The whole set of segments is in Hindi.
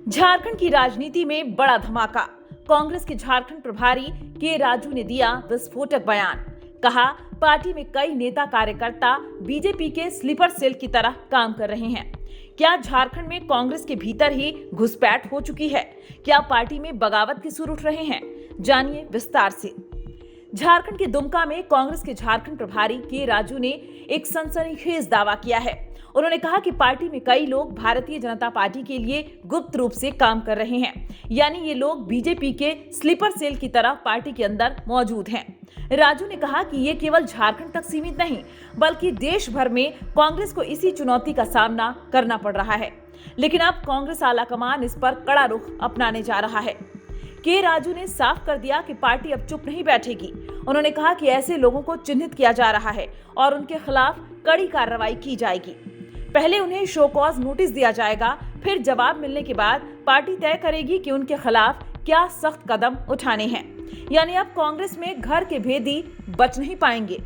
झारखंड की राजनीति में बड़ा धमाका। कांग्रेस के झारखंड प्रभारी के राजू ने दिया विस्फोटक बयान। कहा, पार्टी में कई नेता कार्यकर्ता बीजेपी के स्लीपर सेल की तरह काम कर रहे हैं। क्या झारखंड में कांग्रेस के भीतर ही घुसपैठ हो चुकी है? क्या पार्टी में बगावत के सुर उठ रहे हैं? जानिए विस्तार से। झारखंड के दुमका में कांग्रेस के झारखंड प्रभारी के राजू ने एक सनसनीखेज दावा किया है। उन्होंने कहा कि पार्टी में कई लोग भारतीय जनता पार्टी के लिए गुप्त रूप से काम कर रहे हैं, यानी ये लोग बीजेपी के स्लीपर सेल की तरह पार्टी के अंदर मौजूद हैं। राजू ने कहा कि ये केवल झारखंड तक सीमित नहीं, बल्कि देश भर में कांग्रेस को इसी चुनौती का सामना करना पड़ रहा है। लेकिन अब कांग्रेस आलाकमान इस पर कड़ा रुख अपनाने जा रहा है। के राजू ने साफ कर दिया कि पार्टी अब चुप नहीं बैठेगी। उन्होंने कहा कि ऐसे लोगों को चिन्हित किया जा रहा है और उनके खिलाफ कड़ी कार्रवाई की जाएगी। पहले उन्हें शो कॉज नोटिस दिया जाएगा, फिर जवाब मिलने के बाद पार्टी तय करेगी कि उनके खिलाफ क्या सख्त कदम उठाने हैं। यानी अब कांग्रेस में घर के भेदी बच नहीं पाएंगे।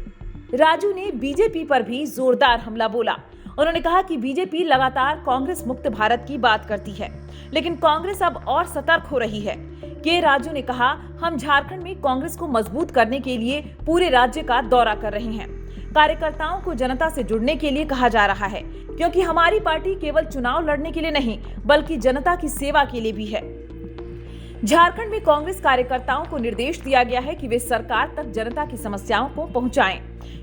राजू ने बीजेपी पर भी जोरदार हमला बोला। उन्होंने कहा कि बीजेपी लगातार कांग्रेस मुक्त भारत की बात करती है, लेकिन कांग्रेस अब और सतर्क हो रही है। के राजू ने कहा, हम झारखंड में कांग्रेस को मजबूत करने के लिए पूरे राज्य का दौरा कर रहे हैं। कार्यकर्ताओं को जनता से जुड़ने के लिए कहा जा रहा है, क्योंकि हमारी पार्टी केवल चुनाव लड़ने के लिए नहीं, बल्कि जनता की सेवा के लिए भी है। झारखंड में कांग्रेस कार्यकर्ताओं को निर्देश दिया गया है कि वे सरकार तक जनता की समस्याओं को पहुंचाएं,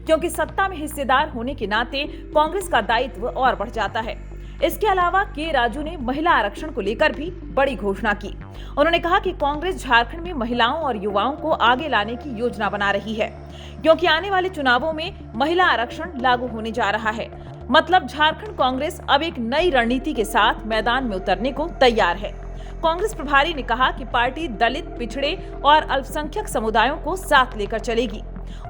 क्योंकि सत्ता में हिस्सेदार होने के नाते कांग्रेस का दायित्व और बढ़ जाता है। इसके अलावा के राजू ने महिला आरक्षण को लेकर भी बड़ी घोषणा की। उन्होंने कहा कि कांग्रेस झारखंड में महिलाओं और युवाओं को आगे लाने की योजना बना रही है, क्योंकि आने वाले चुनावों में महिला आरक्षण लागू होने जा रहा है। मतलब झारखंड कांग्रेस अब एक नई रणनीति के साथ मैदान में उतरने को तैयार है। कांग्रेस प्रभारी ने कहा कि पार्टी दलित, पिछड़े और अल्पसंख्यक समुदायों को साथ लेकर चलेगी।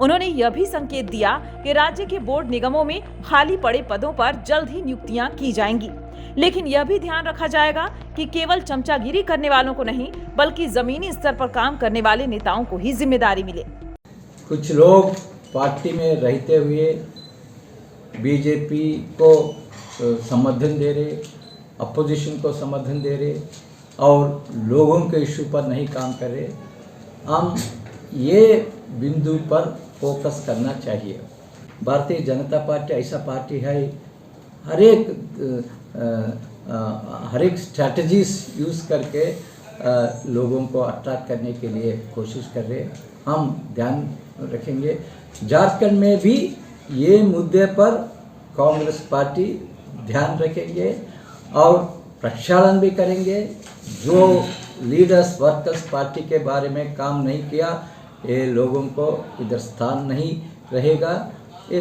उन्होंने यह भी संकेत दिया कि राज्य के बोर्ड निगमों में खाली पड़े पदों पर जल्द ही नियुक्तियां की जाएंगी, लेकिन यह भी ध्यान रखा जाएगा कि केवल चमचागिरी करने वालों को नहीं, बल्कि जमीनी स्तर पर काम करने वाले नेताओं को ही जिम्मेदारी मिले। कुछ लोग पार्टी में रहते हुए बीजेपी को समर्थन दे रहे, अपोजिशन को समर्थन दे रहे और लोगों के इशू पर नहीं काम कर रहे। हम ये बिंदु पर फोकस करना चाहिए। भारतीय जनता पार्टी ऐसा पार्टी है, हर एक स्ट्रैटेजीज यूज़ करके लोगों को अट्रैक्ट करने के लिए कोशिश कर रहे। हम ध्यान रखेंगे झारखंड में भी ये मुद्दे पर कांग्रेस पार्टी ध्यान रखेंगे और प्रक्षालन भी करेंगे। जो लीडर्स वर्कर्स पार्टी के बारे में काम नहीं किया, ये लोगों को इधर स्थान नहीं रहेगा। ये